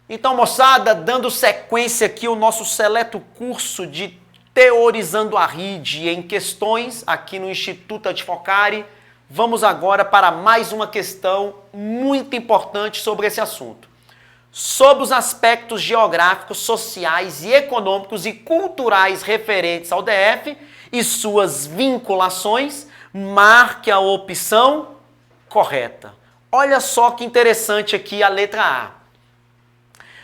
Então, moçada, dando sequência aqui ao nosso seleto curso de Teorizando a Rede em questões aqui no Instituto Adfocari, vamos agora para mais uma questão muito importante sobre esse assunto. Sobre os aspectos geográficos, sociais e econômicos e culturais referentes ao DF e suas vinculações, marque a opção correta. Olha só que interessante aqui a letra A.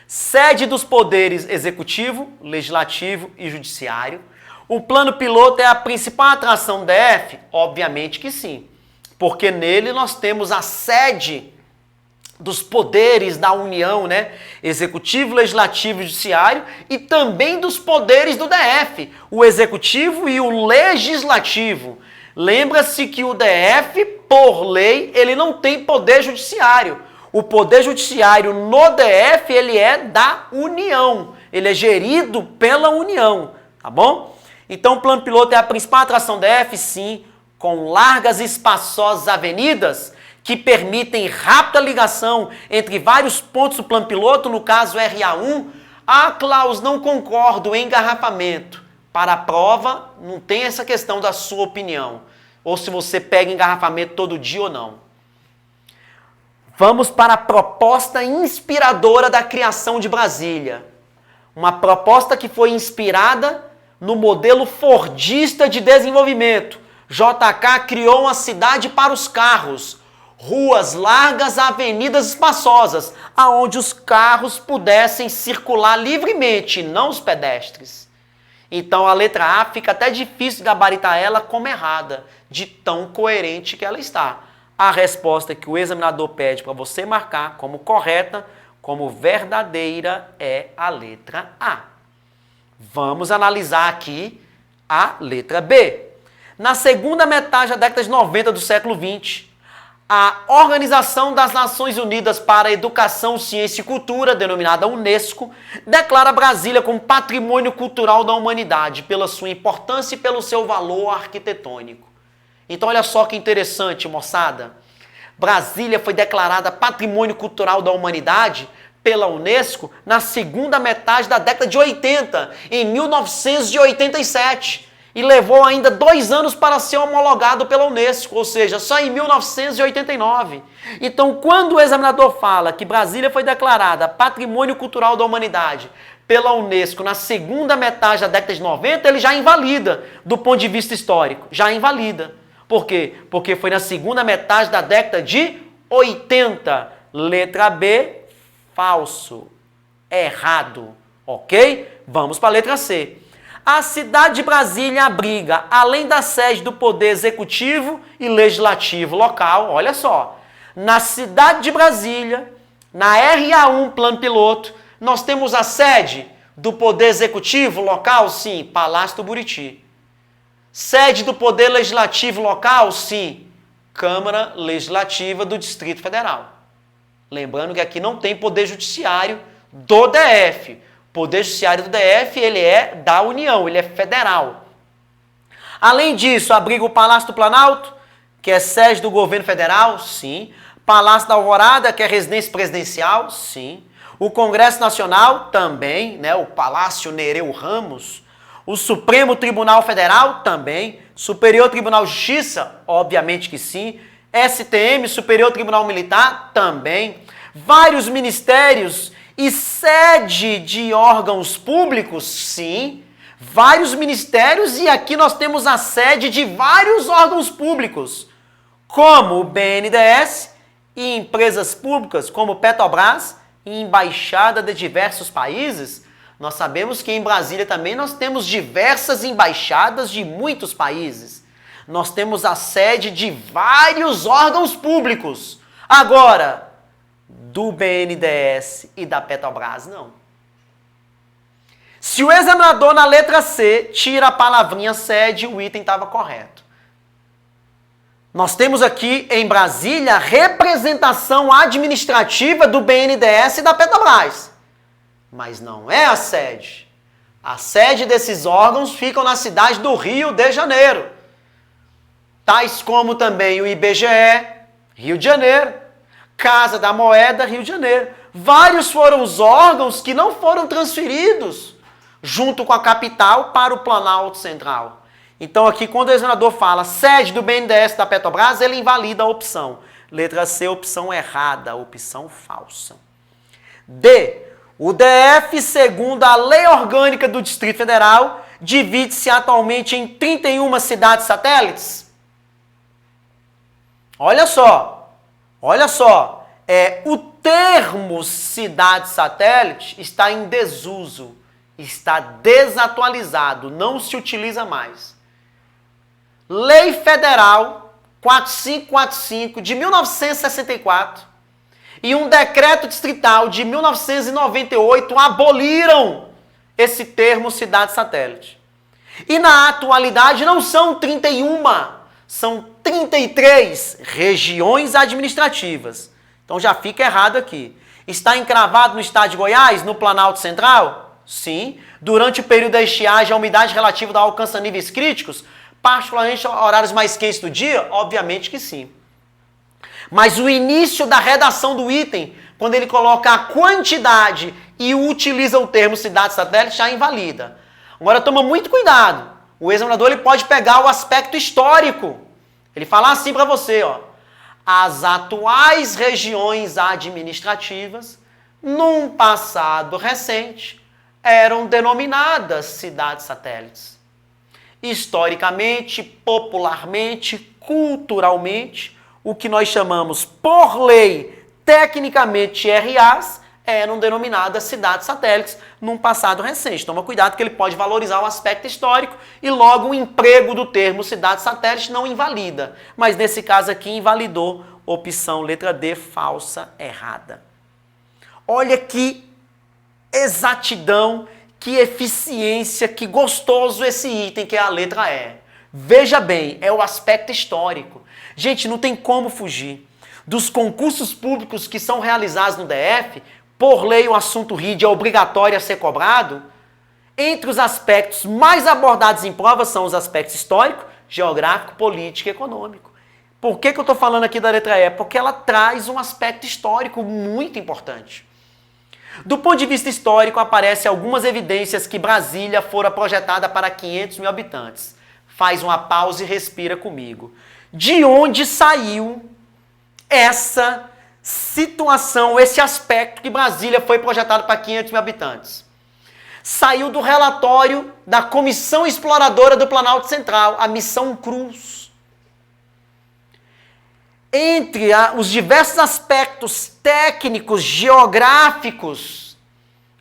Sede dos poderes executivo, legislativo e judiciário. O plano piloto é a principal atração do DF? Obviamente que sim, porque nele nós temos a sede dos poderes da União, né? Executivo, legislativo e judiciário, e também dos poderes do DF, o executivo e o legislativo. Lembra-se que o DF, por lei, ele não tem poder judiciário. O poder judiciário no DF, ele é da União. Ele é gerido pela União, tá bom? Então, o plano piloto é a principal atração do DF, sim, com largas e espaçosas avenidas que permitem rápida ligação entre vários pontos do plano piloto, no caso RA1. Ah, Klaus, não concordo, engarrafamento. Para a prova, não tem essa questão da sua opinião, ou se você pega engarrafamento todo dia ou não. Vamos para a proposta inspiradora da criação de Brasília. Uma proposta que foi inspirada no modelo fordista de desenvolvimento. JK criou uma cidade para os carros, ruas largas, avenidas espaçosas, aonde os carros pudessem circular livremente, não os pedestres. Então a letra A fica até difícil gabaritar ela como errada, de tão coerente que ela está. A resposta que o examinador pede para você marcar como correta, como verdadeira, é a letra A. Vamos analisar aqui a letra B. Na segunda metade da década de 90 do século XX, a Organização das Nações Unidas para a Educação, Ciência e Cultura, denominada Unesco, declara Brasília como Patrimônio Cultural da Humanidade pela sua importância e pelo seu valor arquitetônico. Então, olha só que interessante, moçada. Brasília foi declarada Patrimônio Cultural da Humanidade pela Unesco na segunda metade da década de 80, em 1987. E levou ainda 2 anos para ser homologado pela Unesco, ou seja, só em 1989. Então, quando o examinador fala que Brasília foi declarada Patrimônio Cultural da Humanidade pela Unesco na segunda metade da década de 90, ele já invalida do ponto de vista histórico, já invalida. Por quê? Porque foi na segunda metade da década de 80. Letra B, falso, errado, ok? Vamos para a letra C. A cidade de Brasília abriga, além da sede do Poder Executivo e Legislativo local, olha só, na cidade de Brasília, na RA1 Plano Piloto, nós temos a sede do Poder Executivo local, sim, Palácio do Buriti. Sede do Poder Legislativo local, sim, Câmara Legislativa do Distrito Federal. Lembrando que aqui não tem Poder Judiciário do DF. O Poder Judiciário do DF, ele é da União, ele é federal. Além disso, abriga o Palácio do Planalto, que é sede do governo federal, sim. Palácio da Alvorada, que é residência presidencial, sim. O Congresso Nacional, também, né? O Palácio Nereu Ramos. O Supremo Tribunal Federal, também. Superior Tribunal de Justiça, obviamente que sim. STM, Superior Tribunal Militar, também. Vários ministérios e sede de órgãos públicos, sim. Vários ministérios, e aqui nós temos a sede de vários órgãos públicos, como o BNDES e empresas públicas como Petrobras e embaixada de diversos países. Nós sabemos que em Brasília também nós temos diversas embaixadas de muitos países. Nós temos a sede de vários órgãos públicos. Agora, do BNDES e da Petrobras, não. Se o examinador na letra C tira a palavrinha sede, o item estava correto. Nós temos aqui em Brasília a representação administrativa do BNDES e da Petrobras. Mas não é a sede. A sede desses órgãos ficam na cidade do Rio de Janeiro. Tais como também o IBGE, Rio de Janeiro, Casa da Moeda, Rio de Janeiro. vários foram os órgãos que não foram transferidos junto com a capital para o Planalto Central. Então aqui, quando o examinador fala sede do BNDES da Petrobras, ele invalida a opção. Letra C, opção errada, opção falsa. D. O DF, segundo a Lei Orgânica do Distrito Federal, divide-se atualmente em 31 cidades satélites. Olha só. O termo cidade satélite está em desuso, está desatualizado, não se utiliza mais. Lei Federal 4545 de 1964 e um decreto distrital de 1998 aboliram esse termo cidade satélite. E na atualidade não são 31, são 33 regiões administrativas. Então já fica errado aqui. Está encravado no estado de Goiás, no Planalto Central? Sim. Durante o período da estiagem, a umidade relativa da alcança níveis críticos, particularmente horários mais quentes do dia? Obviamente que sim. Mas o início da redação do item, quando ele coloca a quantidade e utiliza o termo cidade satélite, já invalida. Agora toma muito cuidado. O examinador ele pode pegar o aspecto histórico. Ele fala assim para você, ó. As atuais regiões administrativas, num passado recente, eram denominadas cidades satélites. Historicamente, popularmente, culturalmente, o que nós chamamos por lei, tecnicamente RAs, eram denominadas cidades satélites num passado recente. Toma cuidado que ele pode valorizar o aspecto histórico e logo o emprego do termo cidade satélite não invalida. Mas nesse caso aqui invalidou, opção letra D, falsa, errada. Olha que exatidão, que eficiência, que gostoso esse item que é a letra E. Veja bem, é o aspecto histórico. Gente, não tem como fugir. Dos concursos públicos que são realizados no DF, por lei o assunto RID é obrigatório a ser cobrado, entre os aspectos mais abordados em prova são os aspectos histórico, geográfico, político e econômico. Por que eu estou falando aqui da letra E? Porque ela traz um aspecto histórico muito importante. Do ponto de vista histórico, aparecem algumas evidências que Brasília fora projetada para 500 mil habitantes. Faz uma pausa e respira comigo. De onde saiu essa situação, esse aspecto que Brasília foi projetado para 500 mil habitantes? Saiu do relatório da Comissão Exploradora do Planalto Central, a Missão Cruz. Entre os diversos aspectos técnicos, geográficos,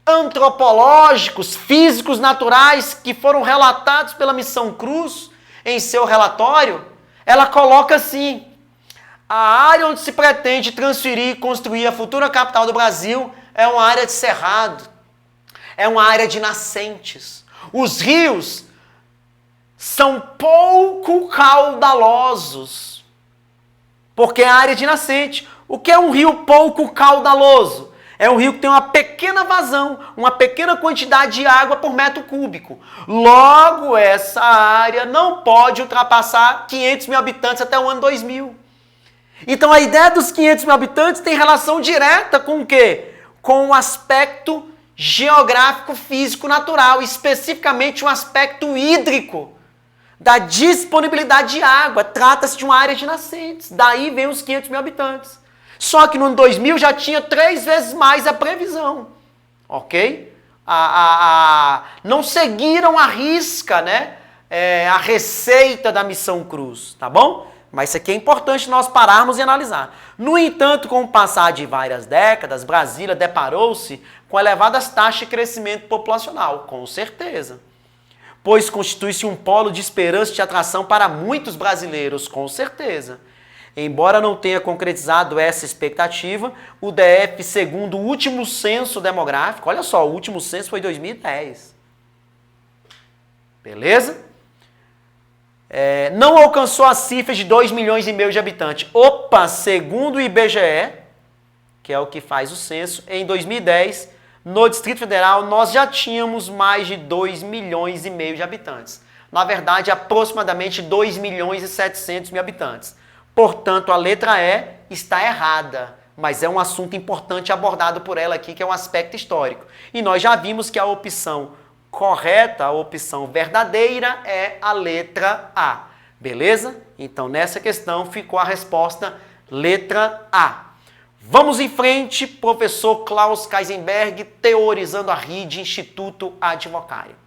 antropológicos, físicos, naturais que foram relatados pela Missão Cruz em seu relatório, ela coloca assim: a área onde se pretende transferir e construir a futura capital do Brasil é uma área de cerrado, é uma área de nascentes. Os rios são pouco caudalosos, porque é área de nascente. O que é um rio pouco caudaloso? É um rio que tem uma pequena vazão, uma pequena quantidade de água por metro cúbico. Logo, essa área não pode ultrapassar 500 mil habitantes até o ano 2000. Então, a ideia dos 500 mil habitantes tem relação direta com o quê? Com o aspecto geográfico, físico, natural, especificamente um aspecto hídrico, da disponibilidade de água. Trata-se de uma área de nascentes. Daí vem os 500 mil habitantes. Só que no ano 2000 já tinha 3 vezes mais a previsão. Ok? Não seguiram à risca, né? A receita da Missão Cruz. Tá bom? Mas isso aqui é importante nós pararmos e analisar. No entanto, com o passar de várias décadas, Brasília deparou-se com elevadas taxas de crescimento populacional. Com certeza. Pois constitui-se um polo de esperança e de atração para muitos brasileiros, com certeza. Embora não tenha concretizado essa expectativa, o DF, segundo o último censo demográfico, olha só, o último censo foi em 2010. Beleza? Não alcançou a cifra de 2,5 milhões de habitantes. Opa, segundo o IBGE, que é o que faz o censo, em 2010... no Distrito Federal, nós já tínhamos mais de 2,5 milhões de habitantes. Na verdade, aproximadamente 2,7 milhões de habitantes. Portanto, a letra E está errada. mas é um assunto importante abordado por ela aqui, que é um aspecto histórico. E nós já vimos que a opção correta, a opção verdadeira é a letra A. Beleza? Então, nessa questão ficou a resposta letra A. Vamos em frente, professor Klaus Kaisenberg, teorizando a rede Instituto Advocario.